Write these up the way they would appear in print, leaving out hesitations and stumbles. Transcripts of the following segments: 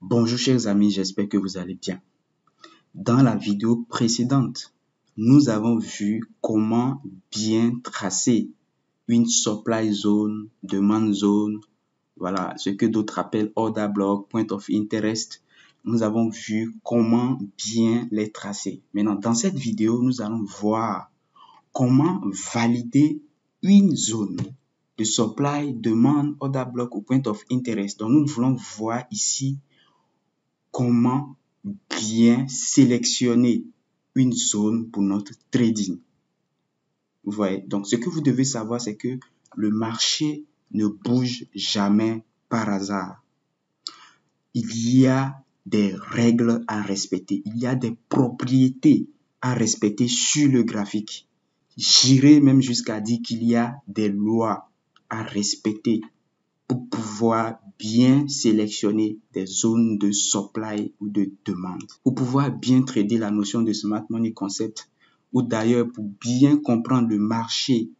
Bonjour chers amis, j'espère que vous allez bien. Dans la vidéo précédente, nous avons vu comment bien tracer une supply zone, demand zone, voilà, ce que d'autres appellent order block, point of interest. Nous avons vu comment bien les tracer. Maintenant, dans cette vidéo, nous allons voir comment valider une zone de supply, demand, order block ou point of interest. Donc, nous voulons voir ici comment bien sélectionner une zone pour notre trading. Vous voyez, donc ce que vous devez savoir, c'est que le marché ne bouge jamais par hasard. Il y a des règles à respecter, il y a des propriétés à respecter sur le graphique. J'irai même jusqu'à dire qu'il y a des lois à respecter pour pouvoir bien sélectionner des zones de supply ou de demande. Pour pouvoir bien trader la notion de Smart Money Concept ou d'ailleurs pour bien comprendre le marché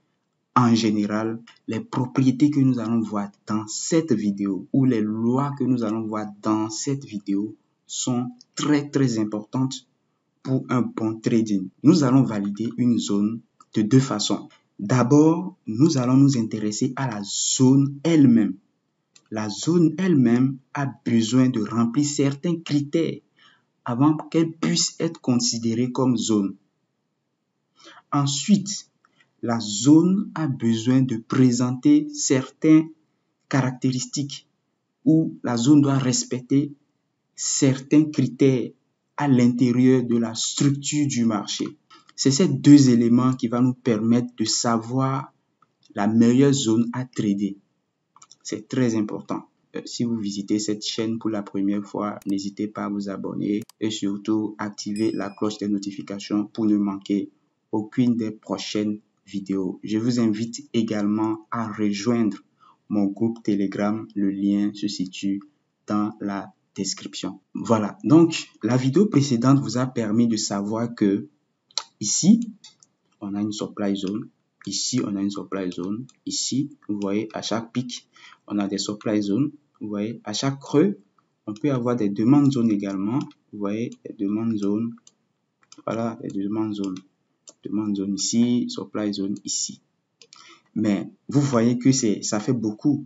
en général, les propriétés que nous allons voir dans cette vidéo ou les lois que nous allons voir dans cette vidéo sont très importantes pour un bon trading. Nous allons valider une zone de deux façons. D'abord, nous allons nous intéresser à la zone elle-même. La zone elle-même a besoin de remplir certains critères avant qu'elle puisse être considérée comme zone. Ensuite, la zone a besoin de présenter certaines caractéristiques où la zone doit respecter certains critères à l'intérieur de la structure du marché. C'est ces deux éléments qui vont nous permettre de savoir la meilleure zone à trader. C'est très important. Si vous visitez cette chaîne pour la première fois, n'hésitez pas à vous abonner et surtout activer la cloche des notifications pour ne manquer aucune des prochaines vidéos. Je vous invite également à rejoindre mon groupe Telegram. Le lien se situe dans la description. Voilà, donc la vidéo précédente vous a permis de savoir que ici, on a une supply zone. Ici, on a une supply zone. Ici, vous voyez, à chaque pic, on a des supply zones. Vous voyez, à chaque creux, on peut avoir des demandes zones également. Vous voyez, des demandes zones. Voilà, des demandes zones. Demande zone ici, supply zone ici. Mais vous voyez que ça fait beaucoup.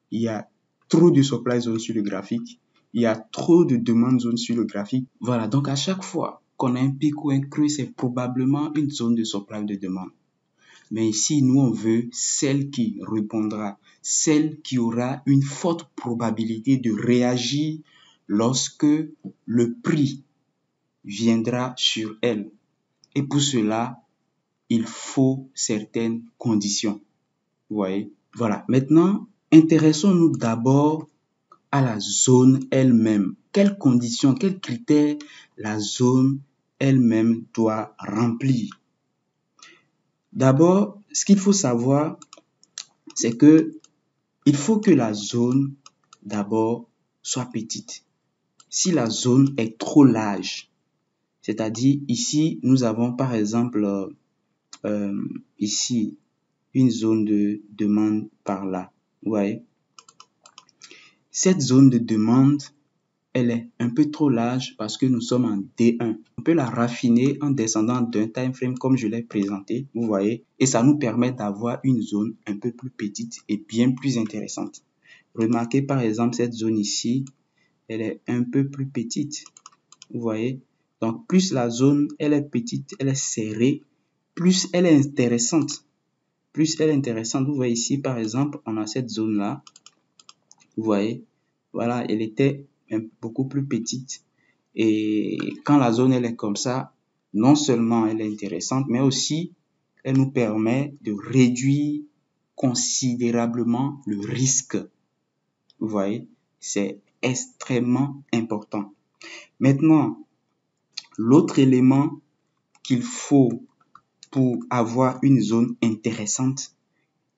Il y a trop de supply zone sur le graphique. Il y a trop de demandes zone sur le graphique. Voilà, donc à chaque fois qu'on a un pic ou un creux, c'est probablement une zone de supply de demande. Mais ici, nous, on veut celle qui répondra, celle qui aura une forte probabilité de réagir lorsque le prix viendra sur elle. Et pour cela, il faut certaines conditions. Vous voyez? Voilà. Maintenant, intéressons-nous d'abord à la zone elle-même. Quelles conditions, quels critères la zone elle-même doit remplir? D'abord, ce qu'il faut savoir, c'est que il faut que la zone, d'abord, soit petite. Si la zone est trop large, c'est-à-dire ici, nous avons par exemple ici une zone de demande par là. Vous voyez? Cette zone de demande, elle est un peu trop large parce que nous sommes en D1. On peut la raffiner en descendant d'un time frame comme je l'ai présenté, vous voyez, et ça nous permet d'avoir une zone un peu plus petite et bien plus intéressante. Remarquez par exemple cette zone ici, elle est un peu plus petite, vous voyez. Donc plus la zone, elle est petite, elle est serrée, plus elle est intéressante. Plus elle est intéressante, vous voyez ici par exemple, on a cette zone-là, vous voyez, voilà, elle était beaucoup plus petite. Et quand la zone elle est comme ça, non seulement elle est intéressante, mais aussi elle nous permet de réduire considérablement le risque. Vous voyez, c'est extrêmement important. Maintenant, l'autre élément qu'il faut pour avoir une zone intéressante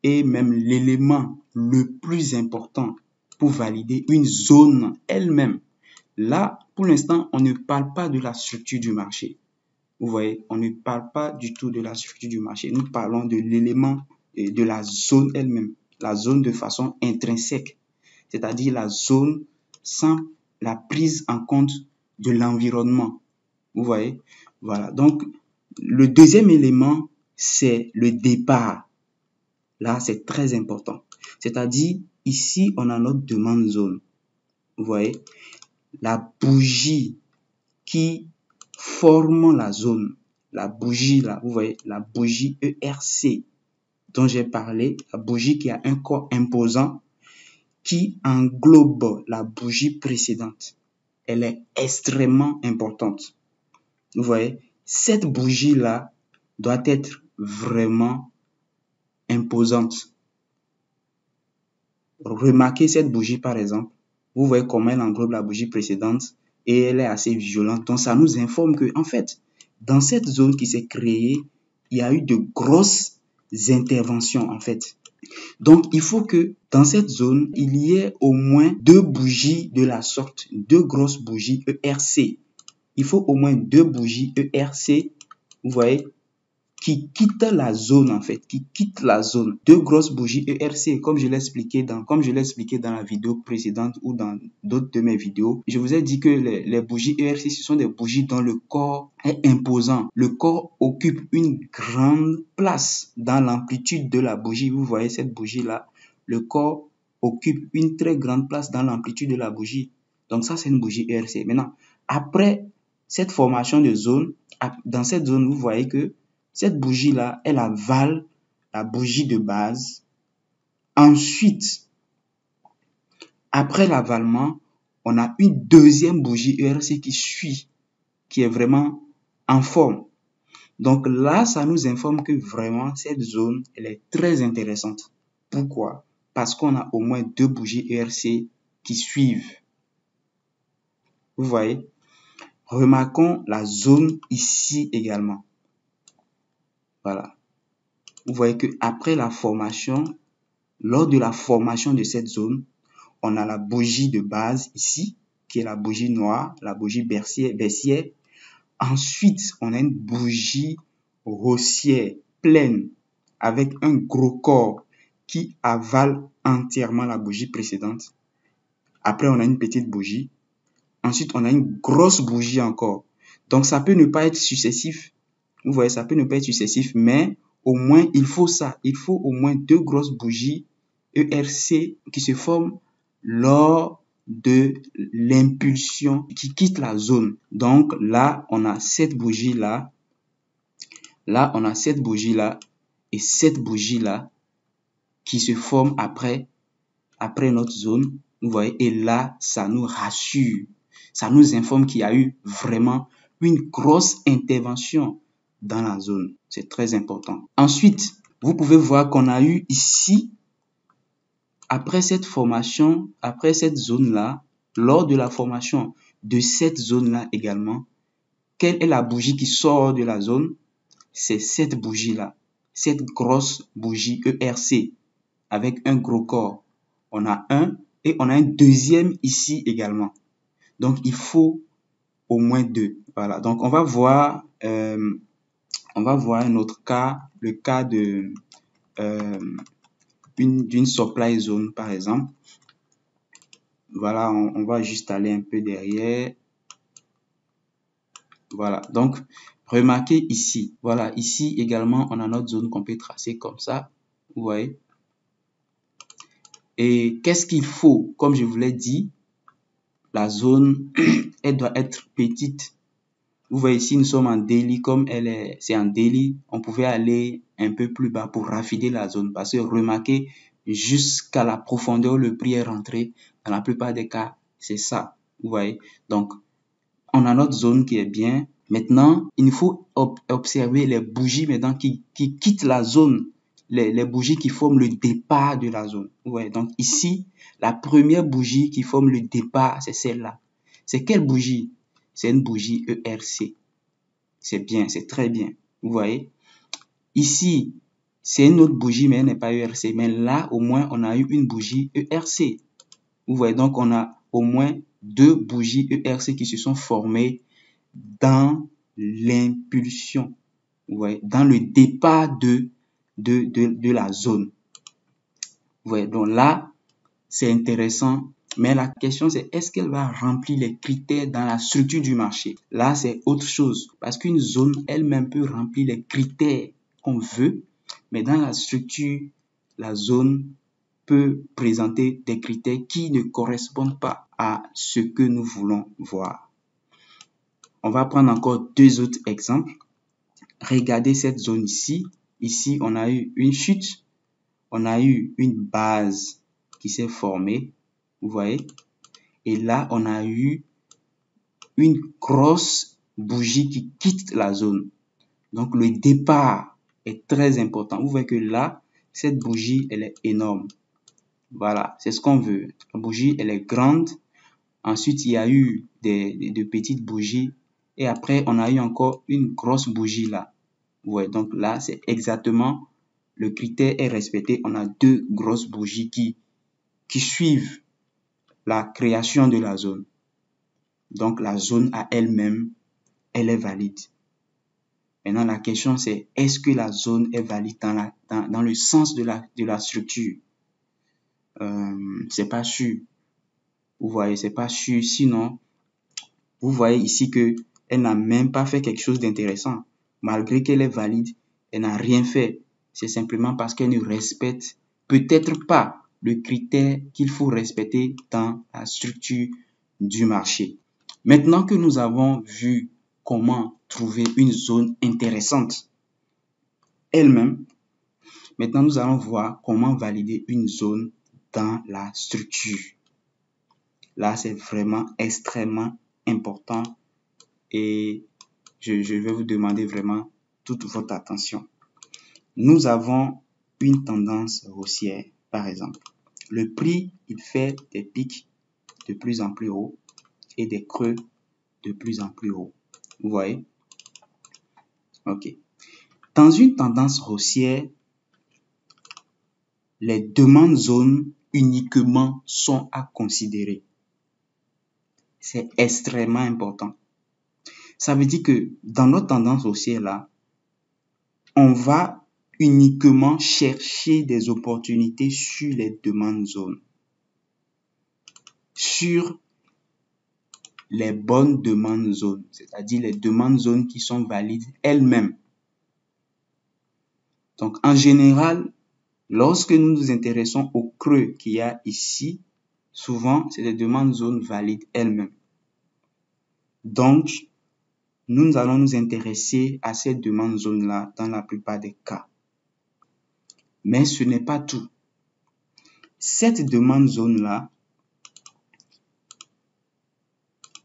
et même l'élément le plus important pour valider une zone elle-même. Là, pour l'instant, on ne parle pas de la structure du marché. Vous voyez, on ne parle pas du tout de la structure du marché. Nous parlons de l'élément de la zone elle-même, la zone de façon intrinsèque, c'est-à-dire la zone sans la prise en compte de l'environnement. Vous voyez? Voilà. Donc, le deuxième élément, c'est le départ. Là, c'est très important. C'est-à-dire, ici, on a notre demande zone. Vous voyez? La bougie qui forme la zone. La bougie, là, vous voyez, la bougie ERC dont j'ai parlé, la bougie qui a un corps imposant qui englobe la bougie précédente. Elle est extrêmement importante. Vous voyez, cette bougie-là doit être vraiment imposante. Remarquez cette bougie par exemple. Vous voyez comment elle englobe la bougie précédente et elle est assez violente. Donc ça nous informe que en fait, dans cette zone qui s'est créée, il y a eu de grosses interventions en fait. Donc il faut que dans cette zone, il y ait au moins 2 bougies de la sorte, 2 grosses bougies ERC. Il faut au moins 2 bougies ERC, vous voyez, qui quittent la zone en fait, qui quittent la zone. 2 grosses bougies ERC, comme je l'ai expliqué dans la vidéo précédente ou dans d'autres de mes vidéos. Je vous ai dit que les bougies ERC, ce sont des bougies dont le corps est imposant. Le corps occupe une grande place dans l'amplitude de la bougie. Vous voyez cette bougie-là, le corps occupe une très grande place dans l'amplitude de la bougie. Donc ça, c'est une bougie ERC. Maintenant, après cette formation de zone, dans cette zone, vous voyez que cette bougie-là, elle avale la bougie de base. Ensuite, après l'avalement, on a une deuxième bougie ERC qui suit, qui est vraiment en forme. Donc là, ça nous informe que vraiment, cette zone, elle est très intéressante. Pourquoi? Parce qu'on a au moins 2 bougies ERC qui suivent. Vous voyez? Remarquons la zone ici également. Voilà. Vous voyez que après la formation, lors de la formation de cette zone, on a la bougie de base ici, qui est la bougie noire, la bougie baissière. Ensuite, on a une bougie haussière pleine avec un gros corps qui avale entièrement la bougie précédente. Après, on a une petite bougie. Ensuite, on a une grosse bougie encore. Donc, ça peut ne pas être successif. Vous voyez, ça peut ne pas être successif, mais au moins, il faut ça. Il faut au moins 2 grosses bougies ERC qui se forment lors de l'impulsion qui quitte la zone. Donc, là, on a cette bougie-là. Là, on a cette bougie-là et cette bougie-là qui se forment après notre zone. Vous voyez, et là, ça nous rassure. Ça nous informe qu'il y a eu vraiment une grosse intervention dans la zone. C'est très important. Ensuite, vous pouvez voir qu'on a eu ici, après cette formation, après cette zone-là, lors de la formation de cette zone-là également, quelle est la bougie qui sort de la zone? C'est cette bougie-là, cette grosse bougie ERC avec un gros corps. On a un et on a un deuxième ici également. Donc, il faut au moins 2. Voilà. Donc, on va voir un autre cas, le cas de d'une supply zone, par exemple. Voilà, on va juste aller un peu derrière. Voilà. Donc, remarquez ici. Voilà, ici également, on a notre zone qu'on peut tracer comme ça. Vous voyez. Et qu'est-ce qu'il faut? Comme je vous l'ai dit, la zone, elle doit être petite. Vous voyez ici, nous sommes en daily, comme c'est en daily, on pouvait aller un peu plus bas pour raffiner la zone. Parce que remarquez, jusqu'à la profondeur où le prix est rentré, dans la plupart des cas, c'est ça. Vous voyez. Donc, on a notre zone qui est bien. Maintenant, il faut observer les bougies maintenant qui quittent la zone. Les bougies qui forment le départ de la zone. Vous voyez. Donc ici, la première bougie qui forme le départ, c'est celle-là. C'est quelle bougie? C'est une bougie ERC. C'est bien, c'est très bien. Vous voyez. Ici, c'est une autre bougie, mais elle n'est pas ERC. Mais là, au moins, on a eu une bougie ERC. Vous voyez, donc on a au moins 2 bougies ERC qui se sont formées dans l'impulsion. Vous voyez, dans le départ de la zone. Vous voyez, donc là, c'est intéressant Mais la question, c'est est-ce qu'elle va remplir les critères dans la structure du marché? Là, c'est autre chose. Parce qu'une zone elle-même peut remplir les critères qu'on veut, mais dans la structure, la zone peut présenter des critères qui ne correspondent pas à ce que nous voulons voir. On va prendre encore deux autres exemples. Regardez cette zone ici. Ici, on a eu une chute. On a eu une base qui s'est formée. Vous voyez? Et là, on a eu une grosse bougie qui quitte la zone. Donc, le départ est très important. Vous voyez que là, cette bougie, elle est énorme. Voilà, c'est ce qu'on veut. La bougie, elle est grande. Ensuite, il y a eu de petites bougies. Et après, on a eu encore une grosse bougie là. Ouais, donc là, c'est exactement le critère est respecté. On a deux grosses bougies qui suivent la création de la zone. Donc, la zone à elle-même, elle est valide. Maintenant, la question c'est, est-ce que la zone est valide dans le sens de la structure? C'est pas sûr. Vous voyez, c'est pas sûr. Sinon, vous voyez ici que elle n'a même pas fait quelque chose d'intéressant. Malgré qu'elle est valide, elle n'a rien fait. C'est simplement parce qu'elle ne respecte peut-être pas le critère qu'il faut respecter dans la structure du marché. Maintenant que nous avons vu comment trouver une zone intéressante elle-même, maintenant nous allons voir comment valider une zone dans la structure. Là, c'est vraiment extrêmement important et je vais vous demander vraiment toute votre attention. Nous avons une tendance haussière, par exemple. Le prix, il fait des pics de plus en plus haut et des creux de plus en plus haut. Vous voyez? OK. Dans une tendance haussière, les demandes zones uniquement sont à considérer. C'est extrêmement important. Ça veut dire que dans notre tendance haussière là, on va uniquement chercher des opportunités sur les demandes zones. Sur les bonnes demandes zones, c'est-à-dire les demandes zones qui sont valides elles-mêmes. Donc, en général, lorsque nous nous intéressons au creux qu'il y a ici, souvent, c'est des demandes zones valides elles-mêmes. Donc, nous allons nous intéresser à ces demandes zones-là dans la plupart des cas. Mais ce n'est pas tout. Cette demande zone-là,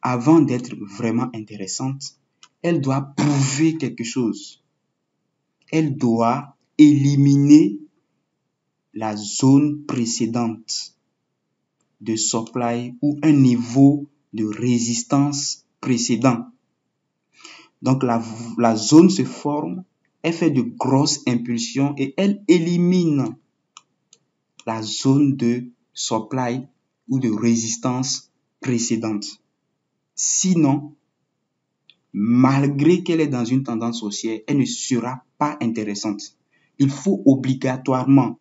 avant d'être vraiment intéressante, elle doit prouver quelque chose. Elle doit éliminer la zone précédente de supply ou un niveau de résistance précédent. Donc, la zone se forme, elle fait de grosses impulsions et elle élimine la zone de supply ou de résistance précédente. Sinon, malgré qu'elle est dans une tendance haussière, elle ne sera pas intéressante. Il faut obligatoirement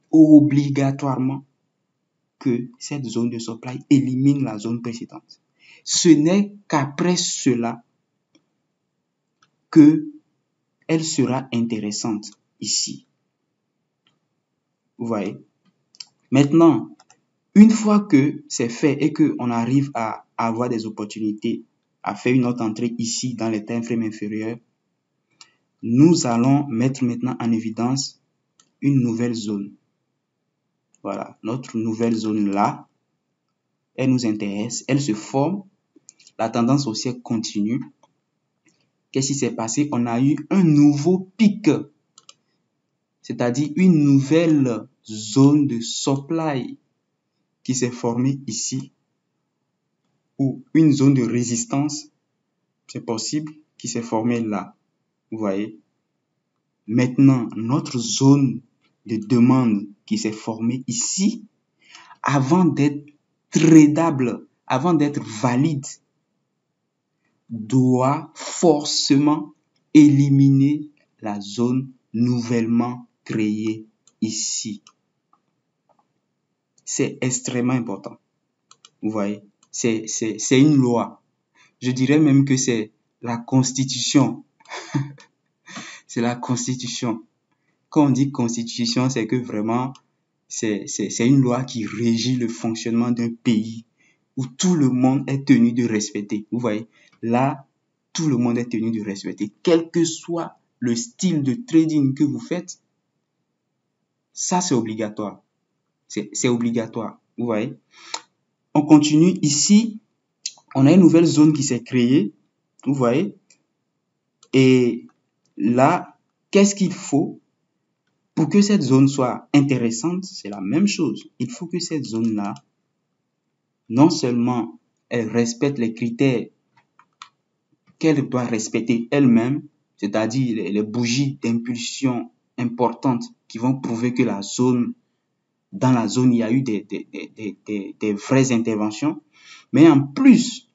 que cette zone de supply élimine la zone précédente. Ce n'est qu'après cela qu'elle sera intéressante ici. Vous voyez? Maintenant, une fois que c'est fait et qu'on arrive à avoir des opportunités, à faire une autre entrée ici dans les time frames inférieurs, nous allons mettre maintenant en évidence une nouvelle zone. Voilà, notre nouvelle zone là, elle nous intéresse, elle se forme, la tendance haussière continue. Qu'est-ce qui s'est passé? On a eu un nouveau pic, c'est-à-dire une nouvelle zone de supply qui s'est formée ici, ou une zone de résistance, c'est possible, qui s'est formée là. Vous voyez? Maintenant, notre zone de demande qui s'est formée ici, avant d'être tradable, avant d'être valide, doit forcément éliminer la zone nouvellement créée ici. C'est extrêmement important. Vous voyez, c'est une loi. Je dirais même que c'est la constitution. C'est la constitution. Quand on dit constitution, c'est que vraiment, c'est une loi qui régit le fonctionnement d'un pays où tout le monde est tenu de respecter. Vous voyez, là, tout le monde est tenu de respecter. Quel que soit le style de trading que vous faites, ça, c'est obligatoire. C'est obligatoire. Vous voyez. On continue. Ici, on a une nouvelle zone qui s'est créée. Vous voyez. Et là, qu'est-ce qu'il faut pour que cette zone soit intéressante? C'est la même chose. Il faut que cette zone-là, non seulement elle respecte les critères qu'elle doit respecter elle-même, c'est-à-dire les bougies d'impulsion importantes qui vont prouver que dans la zone, il y a eu des vraies interventions. Mais en plus,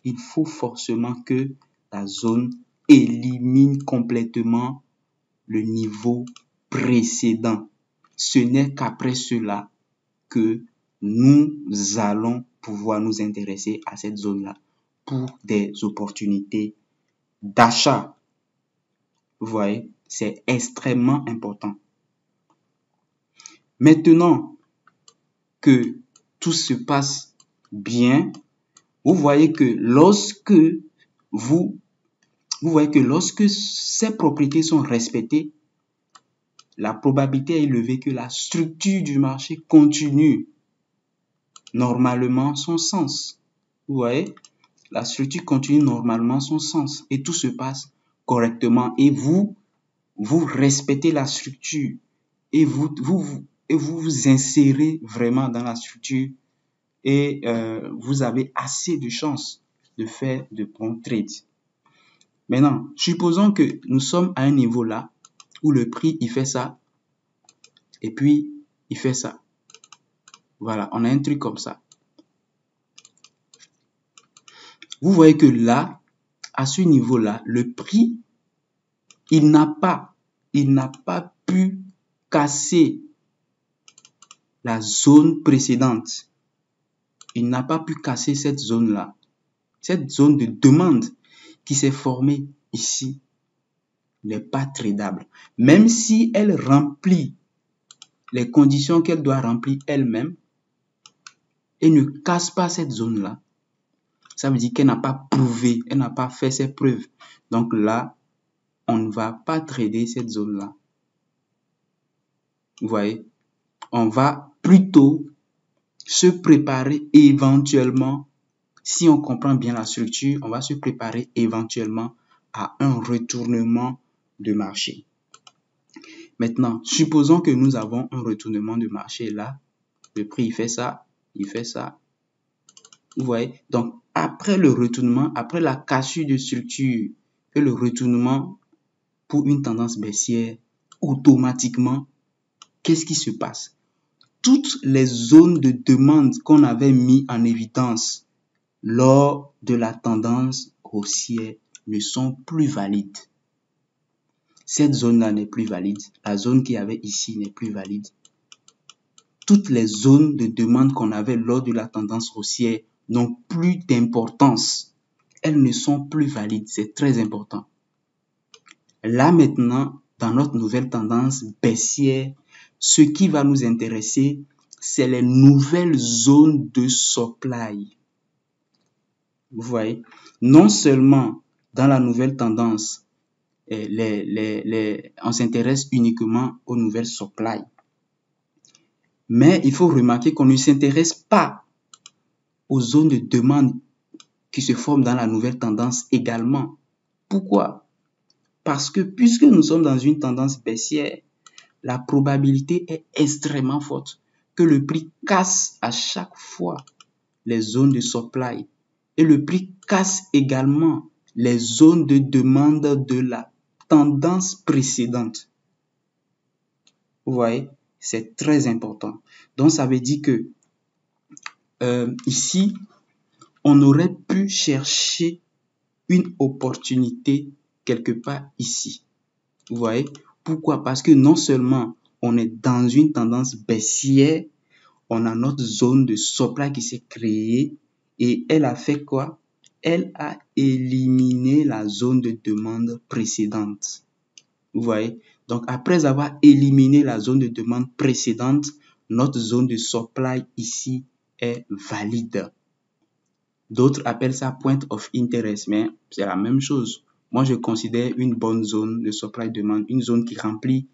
il faut forcément que la zone élimine complètement le niveau précédent. Ce n'est qu'après cela que nous allons pouvoir nous intéresser à cette zone-là pour des opportunités d'achat. Vous voyez, c'est extrêmement important. Maintenant que tout se passe bien, vous voyez que lorsque ces propriétés sont respectées, la probabilité est élevée que la structure du marché continue normalement son sens. Vous voyez, la structure continue normalement son sens et tout se passe correctement et vous respectez la structure et vous vous insérez vraiment dans la structure et vous avez assez de chances de faire de bons trades. Maintenant, supposons que nous sommes à un niveau là où le prix il fait ça et puis il fait ça. Voilà, on a un truc comme ça. Vous voyez que là, à ce niveau-là, le prix, il n'a pas pu casser la zone précédente. Il n'a pas pu casser cette zone-là. Cette zone de demande qui s'est formée ici n'est pas tradable. Même si elle remplit les conditions qu'elle doit remplir elle-même et ne casse pas cette zone-là, ça veut dire qu'elle n'a pas prouvé, elle n'a pas fait ses preuves. Donc là, on ne va pas trader cette zone-là. Vous voyez, on va plutôt se préparer éventuellement, si on comprend bien la structure, on va se préparer éventuellement à un retournement de marché. Maintenant, supposons que nous avons un retournement de marché là, le prix il fait ça, il fait ça. Vous voyez, donc après le retournement, après la cassure de structure et le retournement pour une tendance baissière, automatiquement, qu'est-ce qui se passe? Toutes les zones de demande qu'on avait mis en évidence lors de la tendance haussière ne sont plus valides. Cette zone-là n'est plus valide. La zone qu'il y avait ici n'est plus valide. Toutes les zones de demande qu'on avait lors de la tendance haussière n'ont plus d'importance. Elles ne sont plus valides. C'est très important. Là maintenant, dans notre nouvelle tendance baissière, ce qui va nous intéresser, c'est les nouvelles zones de supply. Vous voyez, non seulement dans la nouvelle tendance, on s'intéresse uniquement aux nouvelles supply, mais il faut remarquer qu'on ne s'intéresse pas aux zones de demande qui se forment dans la nouvelle tendance également. Pourquoi? Parce que puisque nous sommes dans une tendance baissière, la probabilité est extrêmement forte que le prix casse à chaque fois les zones de supply et le prix casse également les zones de demande de la tendance précédente. Vous voyez, c'est très important. Donc, ça veut dire que ici, on aurait pu chercher une opportunité quelque part ici. Vous voyez, pourquoi? Parce que non seulement on est dans une tendance baissière, on a notre zone de supply qui s'est créée et elle a fait quoi? Elle a éliminé la zone de demande précédente. Vous voyez? Donc, après avoir éliminé la zone de demande précédente, notre zone de supply ici est valide. D'autres appellent ça point of interest, mais c'est la même chose. Moi, je considère une bonne zone de supply-demande, une zone qui remplit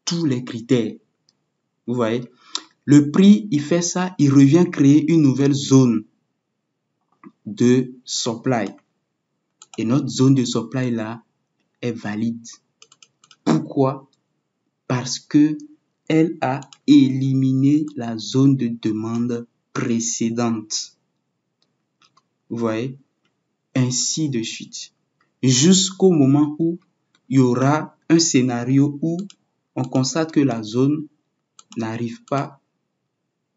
tous les critères. Vous voyez? Le prix, il fait ça, il revient créer une nouvelle zone de supply. Et notre zone de supply là est valide. Pourquoi? Parce que elle a éliminé la zone de demande précédente. Vous voyez? Ainsi de suite. Jusqu'au moment où il y aura un scénario où on constate que la zone n'arrive pas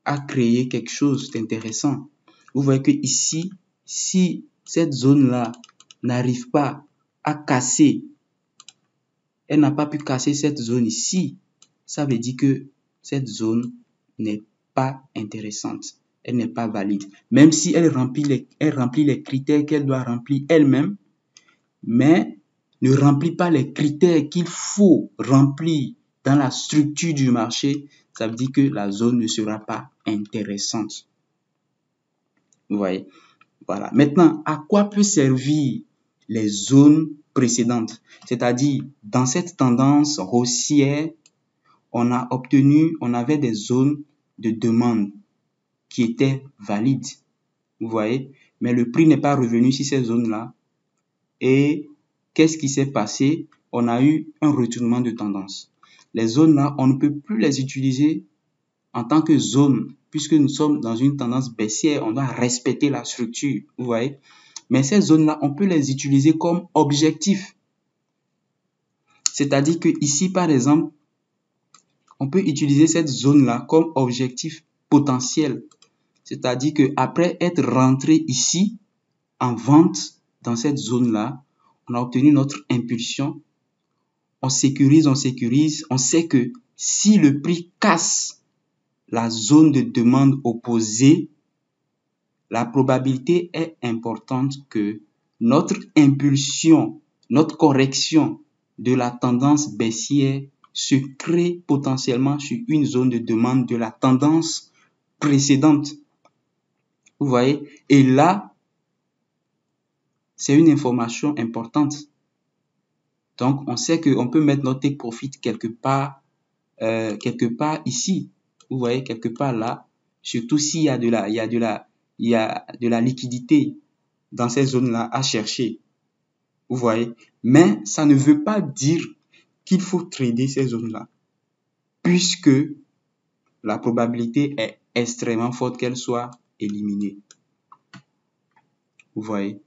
à créer quelque chose d'intéressant. Vous voyez que ici, si cette zone-là n'arrive pas à casser, elle n'a pas pu casser cette zone ici, ça veut dire que cette zone n'est pas intéressante. Elle n'est pas valide. Même si elle remplit les critères qu'elle doit remplir elle-même, mais ne remplit pas les critères qu'il faut remplir dans la structure du marché, ça veut dire que la zone ne sera pas intéressante. Vous voyez? Voilà. Maintenant, à quoi peut servir les zones précédentes? C'est-à-dire, dans cette tendance haussière, on avait des zones de demande qui étaient valides. Vous voyez? Mais le prix n'est pas revenu sur ces zones-là. Et qu'est-ce qui s'est passé? On a eu un retournement de tendance. Les zones-là, on ne peut plus les utiliser en tant que zone, puisque nous sommes dans une tendance baissière, on doit respecter la structure, vous voyez. Mais ces zones-là, on peut les utiliser comme objectif. C'est-à-dire que ici, par exemple, on peut utiliser cette zone-là comme objectif potentiel. C'est-à-dire qu'après être rentré ici, en vente, dans cette zone-là, on a obtenu notre impulsion. On sécurise. On sait que si le prix casse la zone de demande opposée, la probabilité est importante que notre impulsion, notre correction de la tendance baissière se crée potentiellement sur une zone de demande de la tendance précédente. Vous voyez? Et là, c'est une information importante. Donc, on sait qu'on peut mettre notre take profit quelque part ici. Vous voyez, quelque part là. Surtout s'il y a de la liquidité dans ces zones-là à chercher. Vous voyez. Mais ça ne veut pas dire qu'il faut trader ces zones-là. Puisque la probabilité est extrêmement forte qu'elles soient éliminées. Vous voyez.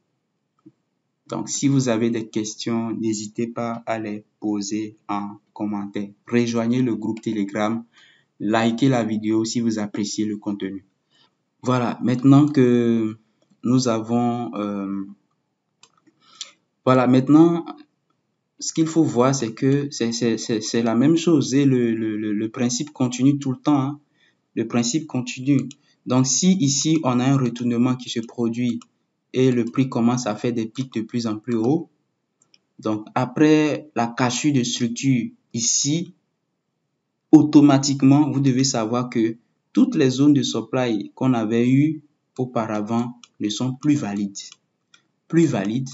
Donc, si vous avez des questions, n'hésitez pas à les poser en commentaire. Rejoignez le groupe Telegram. Likez la vidéo si vous appréciez le contenu. Voilà, maintenant que nous avons... maintenant, ce qu'il faut voir, c'est que c'est la même chose. Et le principe continue tout le temps. Hein. Le principe continue. Donc, si ici, on a un retournement qui se produit et le prix commence à faire des pics de plus en plus haut, donc après la cassure de structure ici, automatiquement, vous devez savoir que toutes les zones de supply qu'on avait eues auparavant ne sont plus valides. Plus valides.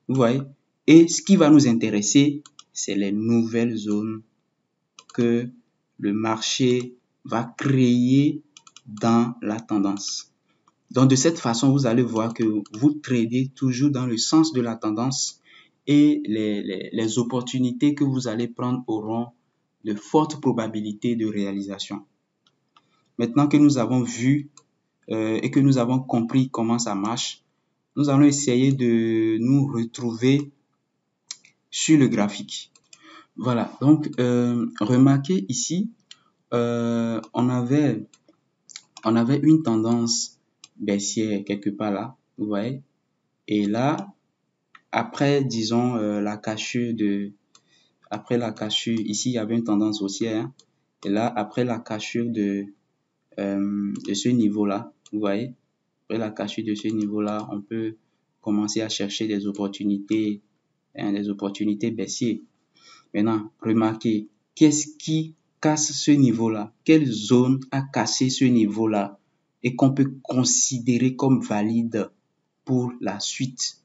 Vous voyez? Et ce qui va nous intéresser, c'est les nouvelles zones que le marché va créer dans la tendance. Donc, de cette façon, vous allez voir que vous tradez toujours dans le sens de la tendance et les opportunités que vous allez prendre auront de fortes probabilités de réalisation. Maintenant que nous avons vu et que nous avons compris comment ça marche, nous allons essayer de nous retrouver sur le graphique. Voilà, donc remarquez ici, on avait une tendance baissière quelque part là, vous voyez. Et là, après, disons, après la cassure, ici, il y avait une tendance haussière. Hein, et là, après la cassure de de ce niveau-là. Vous voyez, après la cassure de ce niveau-là, on peut commencer à chercher des opportunités baissières. Maintenant, remarquez, qu'est-ce qui casse ce niveau-là? Quelle zone a cassé ce niveau-là et qu'on peut considérer comme valide pour la suite?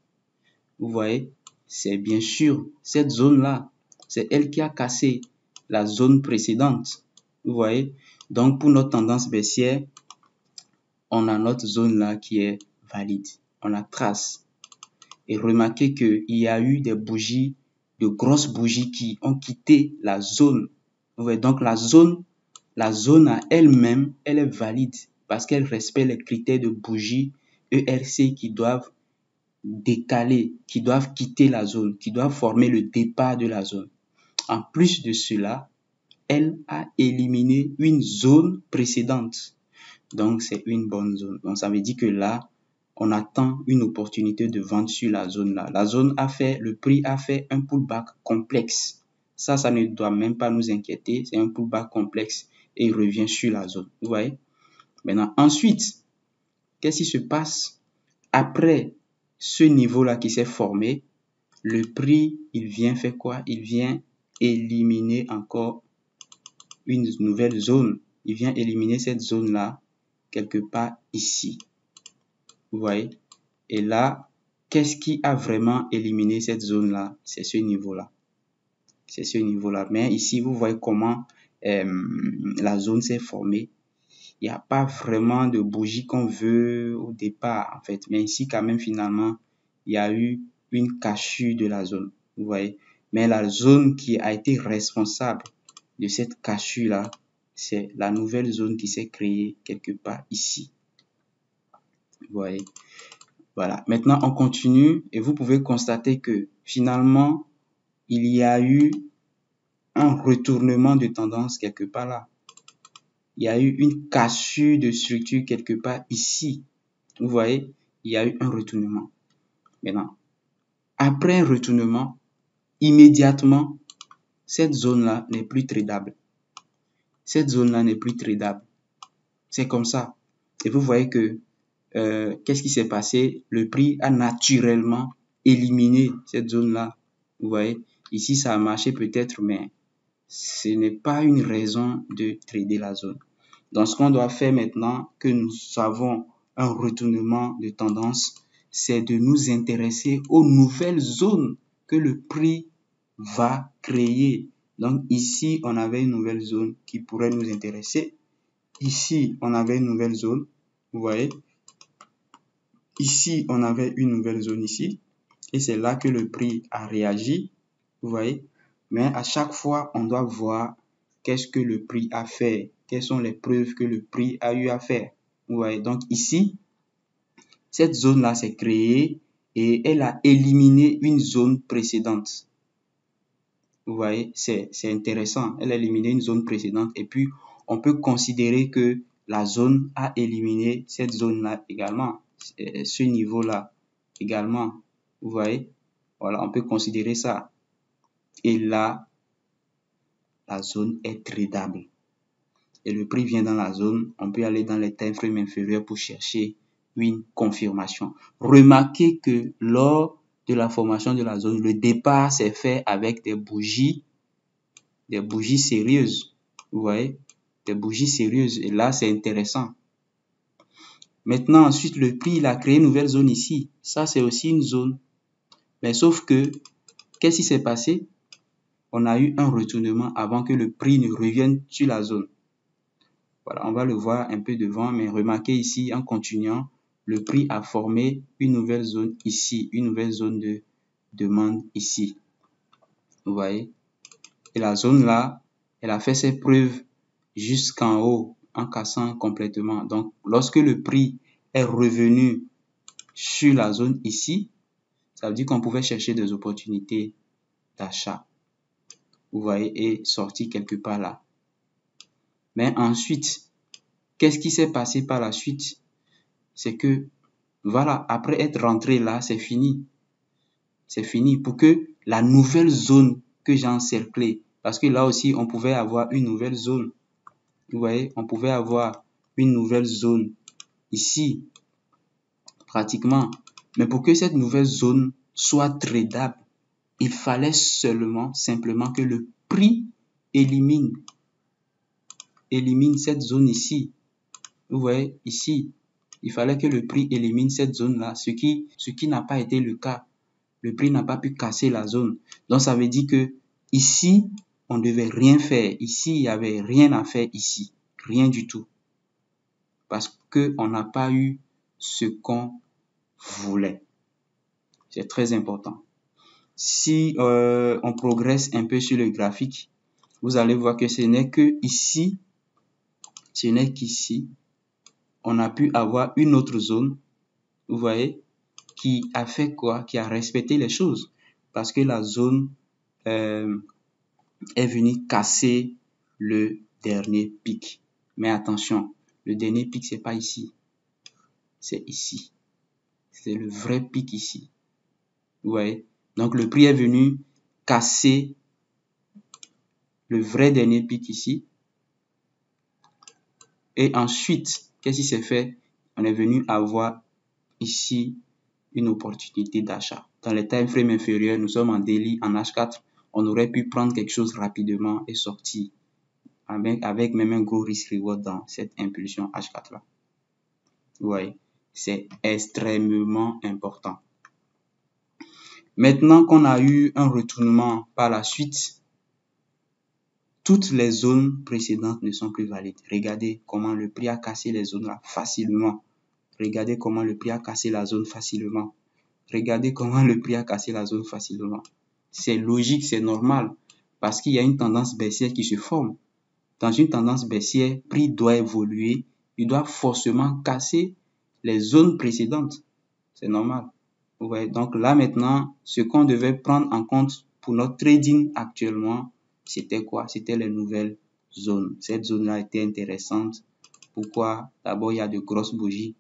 Vous voyez, c'est bien sûr cette zone-là. C'est elle qui a cassé la zone précédente. Vous voyez, donc pour notre tendance baissière, on a notre zone-là qui est valide. On la trace. Et remarquez qu'il y a eu des bougies, de grosses bougies qui ont quitté la zone. Vous voyez, donc la zone à elle-même, elle est valide parce qu'elle respecte les critères de bougie ERC qui doivent décaler, qui doivent quitter la zone, qui doivent former le départ de la zone. En plus de cela, elle a éliminé une zone précédente. Donc, c'est une bonne zone. Donc, ça veut dire que là, on attend une opportunité de vente sur la zone là. La zone le prix a fait un pullback complexe. Ça ne doit même pas nous inquiéter. C'est un pullback complexe et il revient sur la zone. Vous voyez? Maintenant, ensuite, qu'est-ce qui se passe? Après ce niveau-là qui s'est formé, le prix, il vient faire quoi? Il vient éliminer encore une nouvelle zone. Il vient éliminer cette zone-là quelque part ici. Vous voyez? Et là, qu'est-ce qui a vraiment éliminé cette zone-là? C'est ce niveau-là. C'est ce niveau-là. Mais ici, vous voyez comment la zone s'est formée. Il n'y a pas vraiment de bougie qu'on veut au départ, en fait. Mais ici, quand même, finalement, il y a eu une cassure de la zone. Vous voyez? Mais la zone qui a été responsable de cette cassure-là, c'est la nouvelle zone qui s'est créée quelque part ici. Vous voyez? Voilà. Maintenant, on continue et vous pouvez constater que finalement, il y a eu un retournement de tendance quelque part là. Il y a eu une cassure de structure quelque part ici. Vous voyez, il y a eu un retournement. Maintenant, après un retournement, immédiatement, cette zone-là n'est plus tradable. Cette zone-là n'est plus tradable. C'est comme ça. Et vous voyez que qu'est-ce qui s'est passé? Le prix a naturellement éliminé cette zone-là. Vous voyez, ici ça a marché peut-être, mais ce n'est pas une raison de trader la zone. Donc ce qu'on doit faire maintenant que nous avons un retournement de tendance, c'est de nous intéresser aux nouvelles zones que le prix va créer. Donc ici, on avait une nouvelle zone qui pourrait nous intéresser. Ici, on avait une nouvelle zone. Vous voyez? Ici, on avait une nouvelle zone ici. Et c'est là que le prix a réagi. Vous voyez? Mais à chaque fois, on doit voir qu'est-ce que le prix a fait. Quelles sont les preuves que le prix a eu à faire. Vous voyez? Donc ici, cette zone-là s'est créée et elle a éliminé une zone précédente. Vous voyez? C'est intéressant. Elle a éliminé une zone précédente et puis on peut considérer que la zone a éliminé cette zone-là également. Ce niveau-là également. Vous voyez? Voilà, on peut considérer ça. Et là, la zone est tradable. Et le prix vient dans la zone. On peut aller dans les time frames inférieurs pour chercher une confirmation. Remarquez que lors de la formation de la zone, le départ s'est fait avec des bougies sérieuses. Vous voyez? Des bougies sérieuses. Et là, c'est intéressant. Maintenant, ensuite, le prix, il a créé une nouvelle zone ici. Ça, c'est aussi une zone. Mais sauf que, qu'est-ce qui s'est passé? On a eu un retournement avant que le prix ne revienne sur la zone. Voilà, on va le voir un peu devant, mais remarquez ici, en continuant, le prix a formé une nouvelle zone ici, une nouvelle zone de demande ici. Vous voyez? Et la zone là, elle a fait ses preuves jusqu'en haut, en cassant complètement. Donc, lorsque le prix est revenu sur la zone ici, ça veut dire qu'on pouvait chercher des opportunités d'achat. Vous voyez, et sortir quelque part là. Mais ensuite, qu'est-ce qui s'est passé par la suite? C'est que, voilà, après être rentré là, c'est fini. C'est fini pour que la nouvelle zone que j'ai encerclée, parce que là aussi, on pouvait avoir une nouvelle zone. Vous voyez, on pouvait avoir une nouvelle zone ici, pratiquement. Mais pour que cette nouvelle zone soit tradable, il fallait simplement que le prix élimine cette zone ici. Vous voyez, ici, il fallait que le prix élimine cette zone-là, ce qui n'a pas été le cas. Le prix n'a pas pu casser la zone. Donc, ça veut dire que ici, on ne devait rien faire. Ici, il n'y avait rien à faire ici. Rien du tout. Parce qu'on n'a pas eu ce qu'on voulait. C'est très important. Si on progresse un peu sur le graphique, vous allez voir que ce n'est que ici, ce n'est qu'ici, on a pu avoir une autre zone, vous voyez, qui a fait quoi? Qui a respecté les choses. Parce que la zone est venue casser le dernier pic. Mais attention, le dernier pic, c'est pas ici. C'est ici. C'est le vrai pic ici. Vous voyez? Donc, le prix est venu casser le vrai dernier pic ici. Et ensuite, qu'est-ce qui s'est fait? On est venu avoir ici une opportunité d'achat. Dans les time frames inférieurs, nous sommes en daily, en H4. On aurait pu prendre quelque chose rapidement et sortir avec même un gros risk reward dans cette impulsion H4 là. Vous voyez? C'est extrêmement important. Maintenant qu'on a eu un retournement par la suite, toutes les zones précédentes ne sont plus valides. Regardez comment le prix a cassé les zones là facilement. Regardez comment le prix a cassé la zone facilement. Regardez comment le prix a cassé la zone facilement. C'est logique, c'est normal, parce qu'il y a une tendance baissière qui se forme. Dans une tendance baissière, le prix doit évoluer, il doit forcément casser les zones précédentes. C'est normal. Vous voyez, donc là maintenant, ce qu'on devait prendre en compte pour notre trading actuellement, c'était quoi? C'était les nouvelles zones. Cette zone-là était intéressante. Pourquoi? D'abord, il y a de grosses bougies.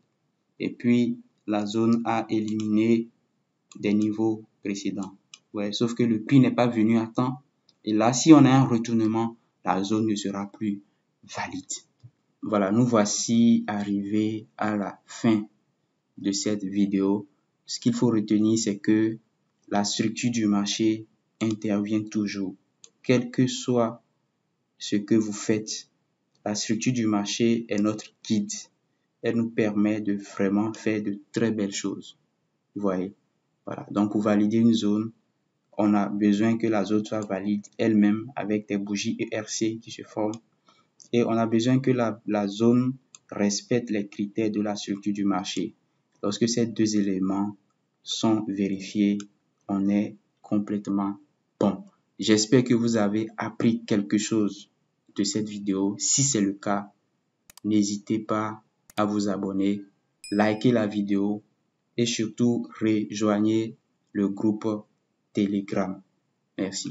Et puis, la zone a éliminé des niveaux précédents. Ouais, sauf que le prix n'est pas venu à temps. Et là, si on a un retournement, la zone ne sera plus valide. Voilà, nous voici arrivés à la fin de cette vidéo. Ce qu'il faut retenir, c'est que la structure du marché intervient toujours. Quel que soit ce que vous faites, la structure du marché est notre guide. Elle nous permet de vraiment faire de très belles choses. Vous voyez? Voilà. Donc, pour valider une zone, on a besoin que la zone soit valide elle-même avec des bougies ERC qui se forment. Et on a besoin que la zone respecte les critères de la structure du marché. Lorsque ces deux éléments sont vérifiés, on est complètement bon. J'espère que vous avez appris quelque chose de cette vidéo. Si c'est le cas, n'hésitez pas à vous abonner, likez la vidéo et surtout rejoignez le groupe Telegram. Merci.